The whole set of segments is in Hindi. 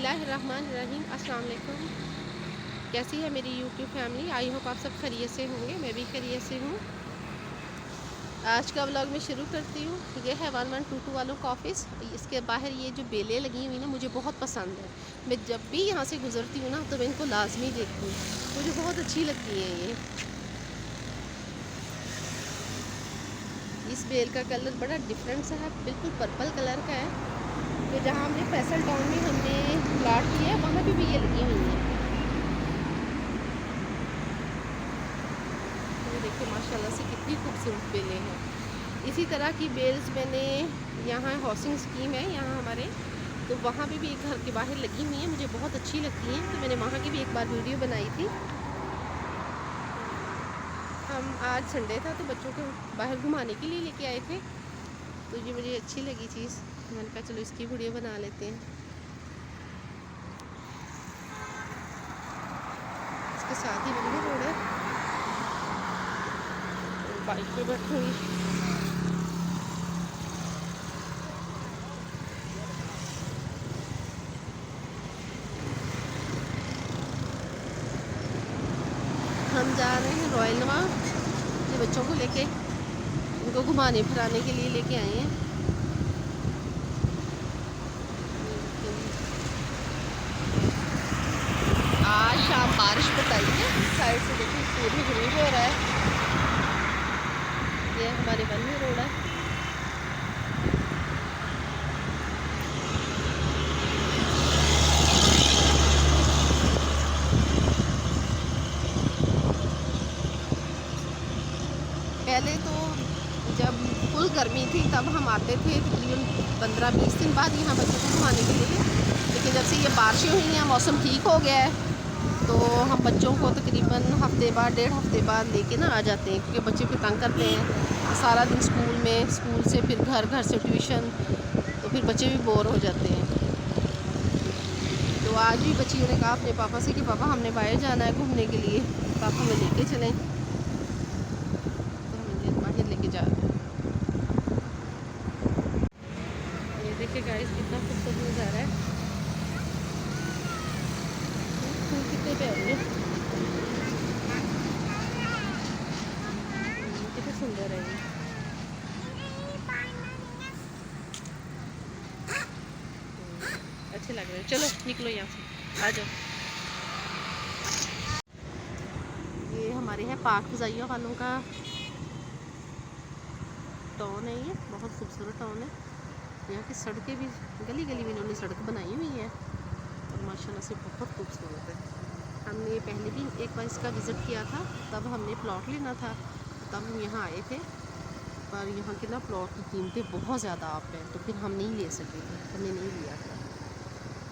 बिस्मिल्लाहिर्रहमानिर्रहीम। अस्सलाम वालेकुम। कैसी है मेरी यूट्यूब फैमिली? आई होप आप सब खैरियत से होंगे। मैं भी खैरियत से हूँ। आज का व्लॉग मैं शुरू करती हूँ। ये है 1122 वालों का ऑफ़िस। इसके बाहर ये जो बेलें लगी हुई ना, मुझे बहुत पसंद है। मैं जब भी यहाँ से गुज़रती हूँ ना, तो मैं इनको लाजमी देखती हूँ। मुझे बहुत अच्छी लगती हैं ये। इस बेल का कलर बड़ा डिफरेंट सा है, बिल्कुल पर्पल कलर का है। तो जहाँ हमने फैसल टाउन में हमने प्लाट किया है, वहाँ भी ये लगी हुई हैं। ये देखिए माशाल्लाह से कितनी खूबसूरत बेलें हैं। इसी तरह की बेल्स मैंने यहाँ हाउसिंग स्कीम है यहाँ हमारे, तो वहाँ पे भी एक घर के बाहर लगी हुई हैं, मुझे बहुत अच्छी लगती हैं। तो मैंने वहाँ की भी एक बार वीडियो बनाई थी। हम आज संडे था तो बच्चों को बाहर घुमाने के लिए लेके आए थे, तो ये मुझे अच्छी लगी चीज़। मैंने कहा चलो इसकी वीडियो बना लेते हैं। इसके साथ ही मंदिर रोड है। बाइक पे बैठूँगी। हम जा रहे हैं रॉयल नवा। ये बच्चों को लेके उनको घुमाने फिराने के लिए लेके आए हैं। आज शाम बारिश बताई है। साइड से देखिए सूर्य ग्रूब हो रहा है। ये हमारे वन में रोड है। पहले तो जब फुल गर्मी थी तब हम आते थे तकरीबन 15-20 दिन बाद यहाँ बच्चों को घुमाने के लिए। लेकिन जब से ये बारिशें हुई हैं, मौसम ठीक हो गया है, तो हम बच्चों को तकरीबन हफ्ते बाद 1.5 हफ्ते बाद लेके ना आ जाते हैं, क्योंकि बच्चे फिर तंग करते हैं सारा दिन स्कूल में, स्कूल से फिर घर, घर से ट्यूशन, तो फिर बच्चे भी बोर हो जाते हैं। तो आज भी बच्चियों ने कहा अपने पापा से कि पापा हमने बाहर जाना है घूमने के लिए, पापा हमें लेके चलें। तो हमें बाहर लेके जा रहे हैं। ये देखिए गाइस कितना खूबसूरत नज़ारा है। फूल कितने प्यारे हैं, कितने सुंदर है ये। अच्छे लग रहे हैं। चलो निकलो यहाँ से, आ जाओ। ये हमारे है पाक फ़ज़ाइया वालों का टाउन है। ये बहुत खूबसूरत टाउन है। यहाँ की सड़कें भी, गली गली में इन्होंने सड़क बनाई हुई है और माशाल्लाह से बहुत खूबसूरत है। हमने पहले भी एक बार इसका विज़िट किया था, तब हमने प्लॉट लेना था, तब हम यहाँ आए थे, पर यहाँ के ना प्लॉट की कीमतें बहुत ज़्यादा आप हैं, तो फिर हम नहीं ले सके थे, हमने नहीं लिया था।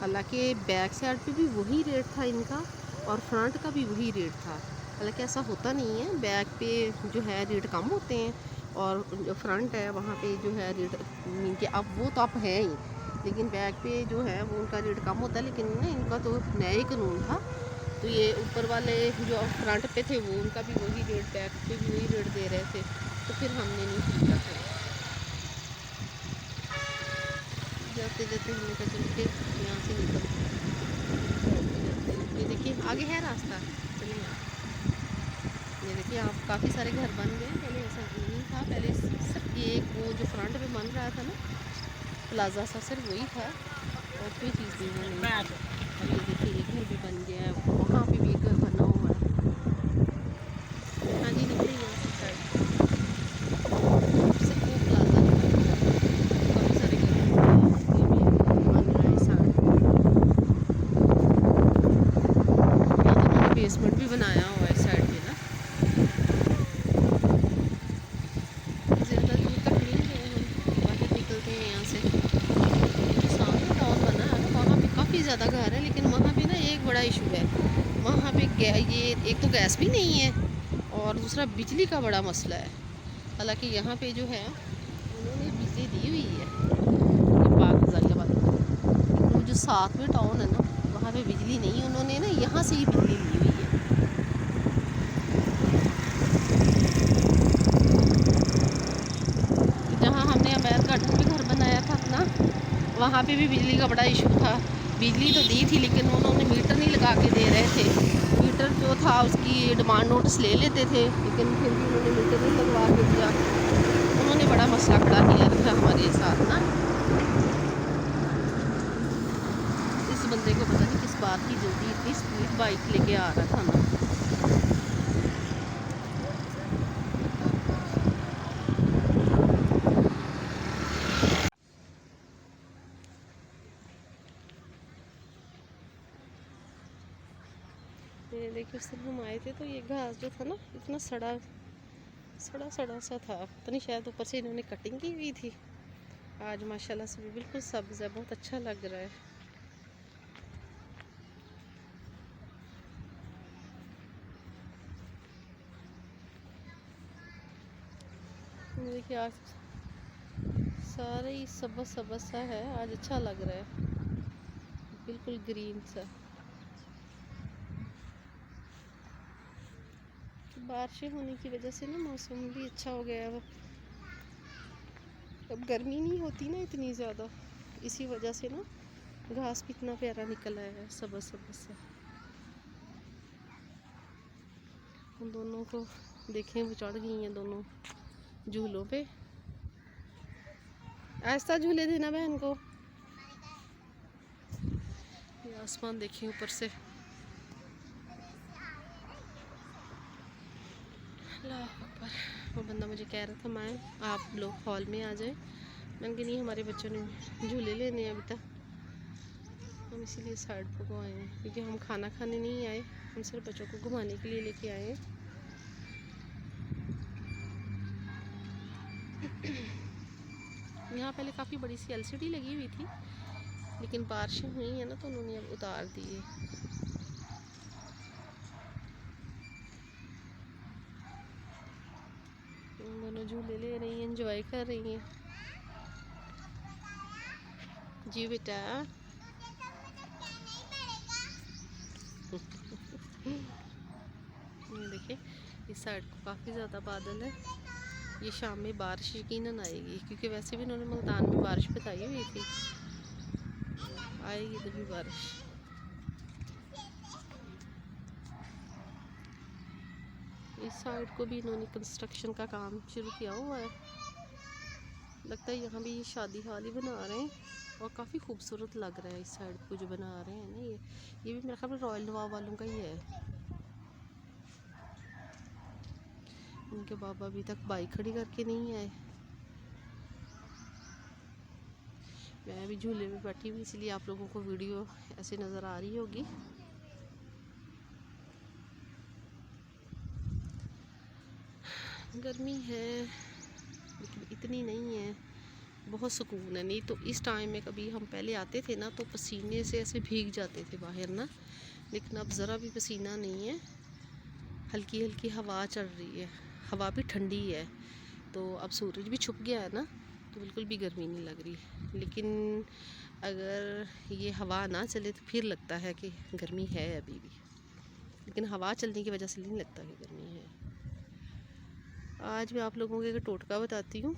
हालांकि बैक साइड पे भी वही रेट था इनका और फ्रंट का भी वही रेट था। हालांकि ऐसा होता नहीं है, बैक पे जो है रेट कम होते हैं और जो फ्रंट है वहाँ पे जो है रेट इनके अब वो तो अब है ही, लेकिन बैक पे जो है वो उनका रेट कम होता है। लेकिन ना इनका तो नया ही कानून था, तो ये ऊपर वाले जो फ्रंट पे थे वो उनका भी वही रेट, बैक पे भी वही रेट दे रहे थे, तो फिर हमने नहीं खरीदा था। जाते जाते हमने कहा चल के यहाँ से निकल। ये देखिए आगे है रास्ता, चलिए यहाँ। ये देखिए आप काफ़ी सारे घर बन गए। पहले ऐसा नहीं था, पहले सिर्फ ये एक वो जो फ्रंट पे बन रहा था ना प्लाजा सा, सिर्फ वही था और कोई चीज़ नहीं है। अब ये देखिए ये घर भी बन गया है, वहाँ पे भी एक घर बना हुआ है। हाँ जी निकलिए यहाँ से साइड, सिर्फ वो प्लाजा नहीं बना, काफ़ी सारे घर बन रहा है साइड। बेसमेंट भी बनाया हुआ है साइड पे ना। ज़्यादा दूर तक नहीं गए हम, बाहर निकलते हैं यहाँ से। जो सामने टाउन बना है ना, वहाँ पे काफ़ी ज़्यादा घर है, लेकिन वहाँ पे ना एक बड़ा इशू है। वहाँ पे ये एक तो गैस भी नहीं है और दूसरा बिजली का बड़ा मसला है। हालांकि यहाँ पे जो है उन्होंने बिजली दी हुई है, ये पाक ज़ालिया वाला, लेकिन वो जो साथ में टाउन है ना वहाँ पे बिजली नहीं, उन्होंने ना यहाँ से ही बिजली ली हुई है। जहाँ हमने अमेर गार्डन में घर बनाया था अपना, वहाँ पे भी बिजली का बड़ा इशू था। बिजली तो दी थी लेकिन उन्होंने मीटर नहीं लगा के दे रहे थे। मीटर जो था उसकी डिमांड नोटिस ले लेते थे, लेकिन फिर भी उन्होंने मीटर नहीं लगवा के दिया। उन्होंने बड़ा मसला खड़ा किया था हमारे साथ ना। इस बंदे को पता नहीं किस बात की जल्दी, इतनी स्पीड बाइक लेके आ रहा था ना। ये देखिए उस दिन हम आए थे तो ये घास जो था ना इतना सड़ा सड़ा सा था, पता नहीं शायद ऊपर से इन्होंने कटिंग की हुई थी। आज माशाल्लाह से भी बिल्कुल सब्ज़ है, बहुत अच्छा लग रहा है। देखिए आज सारे ही सबज सा है, आज अच्छा लग रहा है, बिल्कुल ग्रीन सा। बारिशें होने की वजह से ना मौसम भी अच्छा हो गया है। अब गर्मी नहीं होती ना इतनी ज़्यादा, इसी वजह से ना घास भी इतना प्यारा निकल आया है, सबज सा। उन दोनों को देखें, वो चढ़ गई हैं दोनों झूलों पे। ऐसा झूले देना बहन को। ये आसमान देखें ऊपर से, अल्लाह अकबर। वो बंदा मुझे कह रहा था मैं आप लोग हॉल में आ जाए, मैंने कहा नहीं हमारे बच्चों ने झूले लेने हैं अभी तक, हम इसीलिए साइड पर आए हैं, क्योंकि हम खाना खाने नहीं आए, हम सिर्फ बच्चों को घुमाने के लिए लेके आए हैं। यहाँ पहले काफ़ी बड़ी सी एलसीडी लगी हुई थी, लेकिन बारिशें हुई हैं ना तो उन्होंने अब उतार दी है। दोनों झूले ले रही हैं, एंजॉय कर रही हैं। जी बेटा ये देखिए इस साइड को काफ़ी ज़्यादा बादल है, ये शाम में बारिश यकीनन आएगी, क्योंकि वैसे भी उन्होंने मुल्तान में बारिश बताई हुई थी, आएगी इधर भी बारिश। इस साइड को भी इन्होंने कंस्ट्रक्शन का काम शुरू किया हुआ है, लगता है यहाँ भी ये शादी हाल ही बना रहे हैं, और काफ़ी खूबसूरत लग रहा है। इस साइड को जो बना रहे हैं ना, ये भी मेरे ख्याल में रॉयल नवाब वालों का ही है। उनके बाबा अभी तक बाइक खड़ी करके नहीं आए। मैं अभी झूले में बैठी हुई, इसलिए आप लोगों को वीडियो ऐसे नज़र आ रही होगी। गर्मी है लेकिन इतनी नहीं है, बहुत सुकून है। नहीं तो इस टाइम में कभी हम पहले आते थे ना तो पसीने से ऐसे भीग जाते थे बाहर ना, लेकिन अब ज़रा भी पसीना नहीं है, हल्की हल्की हवा चल रही है, हवा भी ठंडी है। तो अब सूरज भी छुप गया है ना तो बिल्कुल भी गर्मी नहीं लग रही। लेकिन अगर ये हवा ना चले तो फिर लगता है कि गर्मी है अभी भी, लेकिन हवा चलने की वजह से नहीं लगता कि गर्मी है। आज मैं आप लोगों को एक टोटका बताती हूँ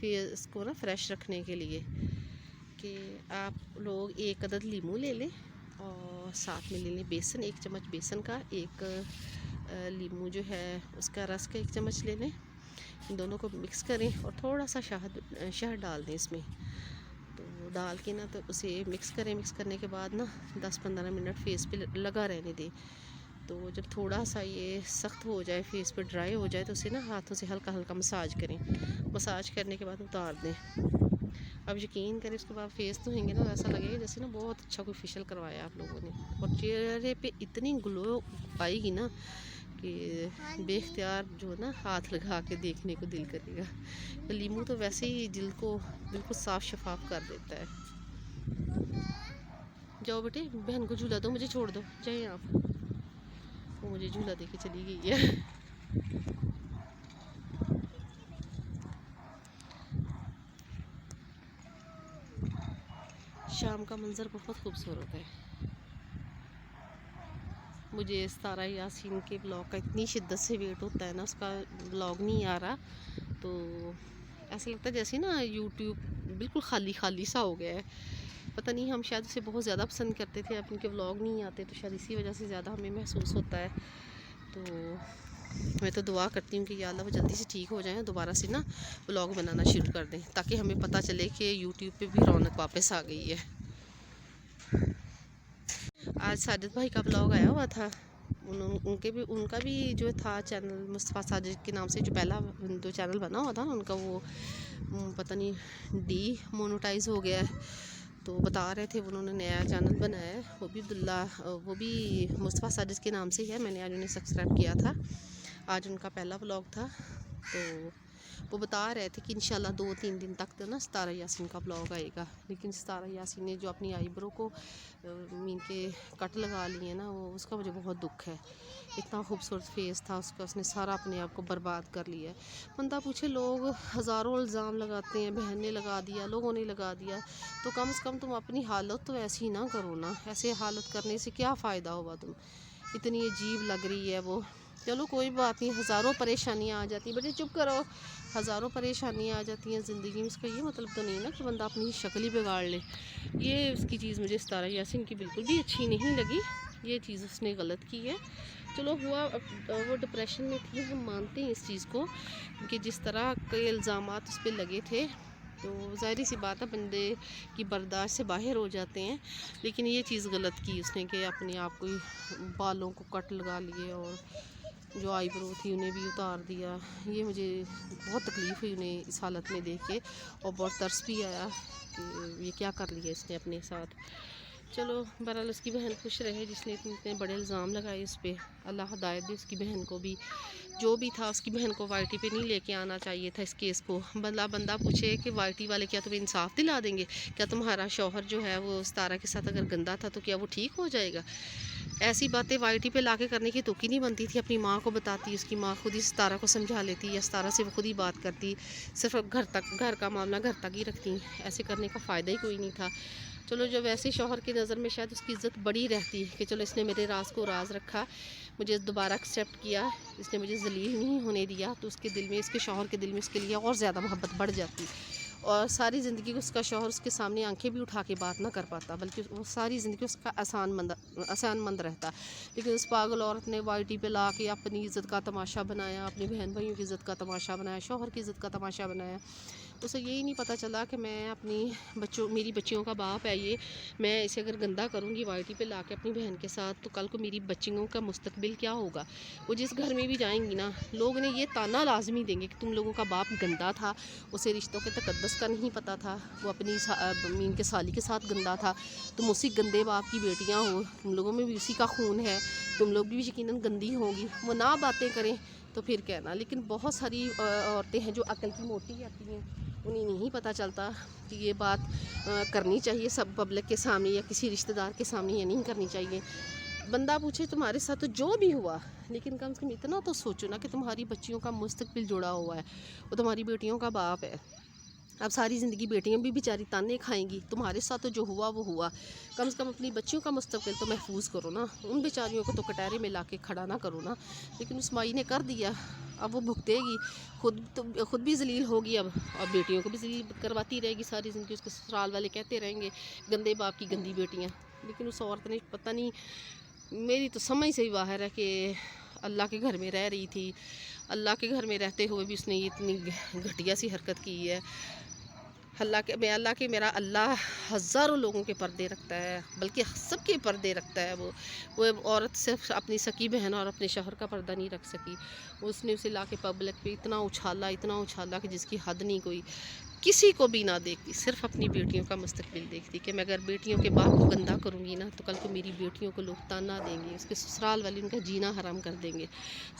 फिर इसको ना फ्रेश रखने के लिए, कि आप लोग एक अदद लीमू ले लें और साथ में ले लें बेसन, 1 चम्मच बेसन का, एक लीमू जो है उसका रस का 1 चम्मच ले लें। इन दोनों को मिक्स करें और थोड़ा सा शहद डाल दें इसमें। तो डाल के ना तो उसे मिक्स करें, मिक्स करने के बाद ना 10-15 मिनट फेस पे लगा रहने दें। तो जब थोड़ा सा ये सख्त हो जाए, फेस पे ड्राई हो जाए, तो उसे ना हाथों से हल्का हल्का मसाज करें। मसाज करने के बाद उतार दें। अब यकीन करें उसके बाद फेस धोएंगे ना ऐसा लगेगा जैसे ना बहुत अच्छा कोई फेशियल करवाया आप लोगों ने, और चेहरे पे इतनी ग्लो आएगी ना कि बेख्तियार जो ना हाथ लगा के देखने को दिल करेगा। तो लीमू तो वैसे ही दिल को बिल्कुल साफ़ शफाफ कर देता है। जाओ बेटे बहन को झूला दो, मुझे छोड़ दो, जाइए आप। वो मुझे झूला दे के चली गई है। शाम का मंज़र बहुत खूबसूरत है। मुझे सारा यासीन के ब्लॉग का इतनी शिद्दत से वेट होता है ना, उसका ब्लॉग नहीं आ रहा, तो ऐसा लगता है जैसे ना यूट्यूब बिल्कुल खाली खाली सा हो गया है। पता नहीं, हम शायद उसे बहुत ज़्यादा पसंद करते थे, अब उनके व्लॉग नहीं आते तो शायद इसी वजह से ज़्यादा हमें महसूस होता है। तो मैं तो दुआ करती हूँ कि या अल्लाह वो जल्दी से ठीक हो जाएं, दोबारा से ना व्लॉग बनाना शुरू कर दें, ताकि हमें पता चले कि यूट्यूब पे भी रौनक वापस आ गई है। आज साजिद भाई का व्लॉग आया हुआ था, उनका भी जो था चैनल मुस्तफ़ा साजिद के नाम से, जो पहला जो चैनल बना हुआ था ना उनका, वो पता नहीं मोनेटाइज हो गया है। तो बता रहे थे उन्होंने नया चैनल बनाया है, वो भी मुस्तफ़ा साजिद के नाम से ही है। मैंने आज उन्हें सब्सक्राइब किया था, आज उनका पहला व्लॉग था। तो वो बता रहे थे कि इंशाल्लाह 2-3 दिन तक तो ना सितारा यासीन का ब्लॉग आएगा। लेकिन सितारा यासीन ने जो अपनी आईब्रो को मीन के कट लगा लिए ना, वो उसका मुझे बहुत दुख है। इतना खूबसूरत फेस था उसका, उसने सारा अपने आप को बर्बाद कर लिया है। बंदा पूछे, लोग हज़ारों इल्ज़ाम लगाते हैं, बहन ने लगा दिया, लोगों ने लगा दिया, तो कम से कम तुम अपनी हालत तो ऐसी ना करो ना। ऐसे हालत करने से क्या फ़ायदा होगा? तुम इतनी अजीब लग रही है वो। चलो कोई बात नहीं, हज़ारों परेशानियाँ आ जाती हैं, बच्चे चुप करो। हज़ारों परेशानियाँ आ जाती हैं ज़िंदगी में, इसका ये मतलब तो नहीं ना कि बंदा अपनी शक्ल ही बिगाड़ ले। ये उसकी चीज़ मुझे सितारा यासीन की बिल्कुल भी अच्छी नहीं लगी, ये चीज़ उसने गलत की है। चलो हुआ, वो डिप्रेशन में थी, हम मानते हैं इस चीज़ को, कि जिस तरह के इल्ज़ामात उस पर लगे थे, तो ज़ाहिर सी बात है बंदे की बर्दाश्त से बाहर हो जाते हैं। लेकिन ये चीज़ गलत की उसने, कि अपने आप को बालों को कट लगा लिए और जो आईब्रो थी उन्हें भी उतार दिया। ये मुझे बहुत तकलीफ़ हुई उन्हें इस हालत में देख के, और बहुत तरस भी आया कि ये क्या कर लिया इसने अपने साथ। चलो बहरहाल उसकी बहन खुश रहे जिसने इतने बड़े इल्ज़ाम लगाए उस पर। अल्लाह हदायत दे उसकी बहन को भी, जो भी था उसकी बहन को वाईटी पे नहीं लेके आना चाहिए था इस केस को। बंदा पूछे कि वाईटी वाले क्या तुम्हें इंसाफ दिला देंगे? क्या तुम्हारा शौहर जो है वो सितारा के साथ अगर गंदा था तो क्या वो ठीक हो जाएगा? ऐसी बातें वाईटी पे लाके करने की तुक ही नहीं बनती थी। अपनी माँ को बताती, उसकी माँ खुद ही सितारा को समझा लेती, या सितारा से वो खुद ही बात करती, सिर्फ घर का मामला घर तक ही रखती। ऐसे करने का फ़ायदा ही कोई नहीं था। चलो जो वैसे शौहर की नज़र में शायद उसकी इज़्ज़त बड़ी रहती है कि चलो इसने मेरे राज को राज रखा, मुझे दोबारा एक्सेप्ट किया, इसने मुझे ज़लील नहीं होने दिया, तो उसके दिल में, इसके शौहर के दिल में उसके लिए और ज़्यादा मोहब्बत बढ़ जाती। और सारी ज़िंदगी उसका शौहर उसके सामने आंखें भी उठा के बात ना कर पाता, बल्कि वो सारी ज़िंदगी उसका आसानमंद रहता। लेकिन उस पागल औरत ने वाईटी पे ला के अपनी इज़्ज़त का तमाशा बनाया, अपनी बहन भाइयों की इज़्ज़त का तमाशा बनाया, शौहर की इज़्ज़त का तमाशा बनाया। उसे यही नहीं पता चला कि मैं अपनी मेरी बच्चियों का बाप है ये, मैं इसे अगर गंदा करूँगी वाईटी पे लाके अपनी बहन के साथ, तो कल को मेरी बच्चियों का मुस्तकबिल क्या होगा? वो जिस घर में भी जाएंगी ना, लोग ने ये ताना लाजमी देंगे कि तुम लोगों का बाप गंदा था, उसे रिश्तों के तकद्दस का नहीं पता था, वो अपनी मीन के साली के साथ गंदा था, तुम उसी गंदे बाप की बेटियाँ हो, तुम लोगों में भी उसी का खून है, तुम लोग भी यकीनन गंदी होंगी। वो ना बातें करें तो फिर कहना। लेकिन बहुत सारी औरतें हैं जो अकल की मोटी आती हैं, उन्हें नहीं पता चलता कि ये बात करनी चाहिए सब पब्लिक के सामने या किसी रिश्तेदार के सामने, या नहीं करनी चाहिए। बंदा पूछे तुम्हारे साथ तो जो भी हुआ, लेकिन कम से कम इतना तो सोचो ना कि तुम्हारी बच्चियों का मुस्तकबिल जुड़ा हुआ है, वो तुम्हारी बेटियों का बाप है। अब सारी ज़िंदगी बेटियां भी बेचारी ताने खाएंगी, तुम्हारे साथ तो जो हुआ वो हुआ। कम से कम अपनी बच्चियों का मुस्तकबिल तो महफूज करो ना, उन बेचारियों को तो कटहरे में ला के खड़ा ना करो ना। लेकिन उस माई ने कर दिया, अब वो भुगतेगी, खुद भी जलील होगी अब, और बेटियों को भी जलील करवाती रहेगी सारी ज़िंदगी। उसके ससुराल वाले कहते रहेंगे गंदे बाप की गंदी बेटियाँ। लेकिन उस औरत ने पता नहीं, मेरी तो समझ से ही बाहर है कि अल्लाह के घर में रह रही थी, अल्लाह के घर में रहते हुए भी उसने इतनी घटिया सी हरकत की है। अल्लाह के मेरा अल्लाह हज़ारों लोगों के पर्दे रखता है, बल्कि सबके पर्दे रखता है। वो औरत सिर्फ अपनी सकी बहन और अपने शौहर का पर्दा नहीं रख सकी, उसने उसे ला के पब्लिक पे इतना उछाला कि जिसकी हद नहीं कोई। किसी को भी ना देखती, सिर्फ अपनी बेटियों का मुस्तकबिल देखती कि मैं अगर बेटियों के बाप को गंदा करूँगी ना, तो कल को मेरी बेटियों को लोग ताना देंगे, उसके ससुराल वाले उनका जीना हराम कर देंगे।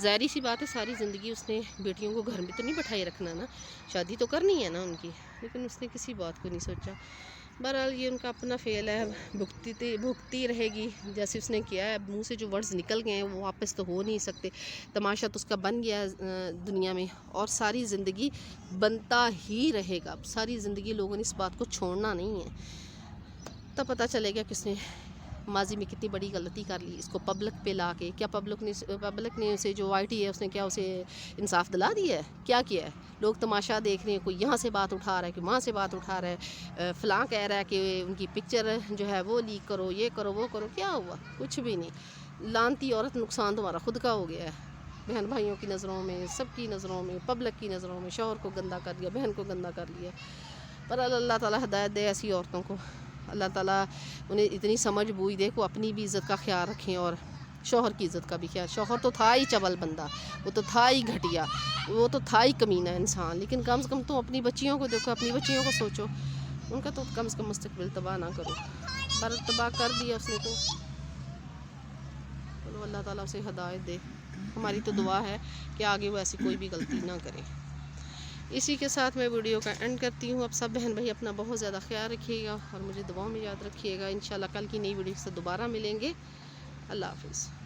ज़ाहिर सी बात है, सारी ज़िंदगी उसने बेटियों को घर में तो नहीं बैठाए रखना ना, शादी तो करनी है ना उनकी, लेकिन उसने किसी बात को नहीं सोचा। बहरहाल ये उनका अपना फेल है, भुगती रहेगी जैसे उसने किया है। मुंह से जो वर्ड्स निकल गए हैं वो वापस तो हो नहीं सकते। तमाशा तो उसका बन गया दुनिया में, और सारी ज़िंदगी बनता ही रहेगा। सारी ज़िंदगी लोगों ने इस बात को छोड़ना नहीं है, तब पता चलेगा किसने माजी में कितनी बड़ी गलती कर ली, इसको पब्लिक पे ला के। क्या पब्लिक ने उसे, जो वाइटी है उसने क्या उसे इंसाफ दिला दिया है? क्या किया है? लोग तमाशा देख रहे हैं, कोई यहाँ से बात उठा रहा है, कोई वहाँ से बात उठा रहा है, फ़लाँ कह रहा है कि उनकी पिक्चर जो है वो लीक करो, ये करो, वो करो। क्या हुआ? कुछ भी नहीं। लानती औरत, नुकसान तुम्हारा खुद का हो गया है। बहन भाइयों की नज़रों में, सबकी नज़रों में, पब्लिक की नज़रों में शौहर को गंदा कर दिया, बहन को गंदा कर लिया। पर अल्लाह ताला हिदायत दे ऐसी औरतों को, अल्लाह ताला उन्हें इतनी समझ बूझ दे को अपनी भी इज़्ज़त का ख्याल रखें और शौहर की इज़्ज़त का भी ख्याल। शौहर तो था ही चवल बंदा, वो तो था ही घटिया, वो तो था ही कमीना इंसान, लेकिन कम से कम तुम अपनी बच्चियों को देखो, अपनी बच्चियों को सोचो, उनका तो कम से कम मुस्तकबिल तबाह ना करो। पर तबाह कर दिया उसने तो चलो अल्लाह ताला उसे हिदायत दे। हमारी तो दुआ है कि आगे वो ऐसी कोई भी गलती ना करे। इसी के साथ मैं वीडियो का एंड करती हूँ। अब सब बहन भाई अपना बहुत ज़्यादा ख्याल रखिएगा और मुझे दुआओं में याद रखिएगा। इंशाल्लाह कल की नई वीडियो से दोबारा मिलेंगे। अल्लाह हाफ़िज़।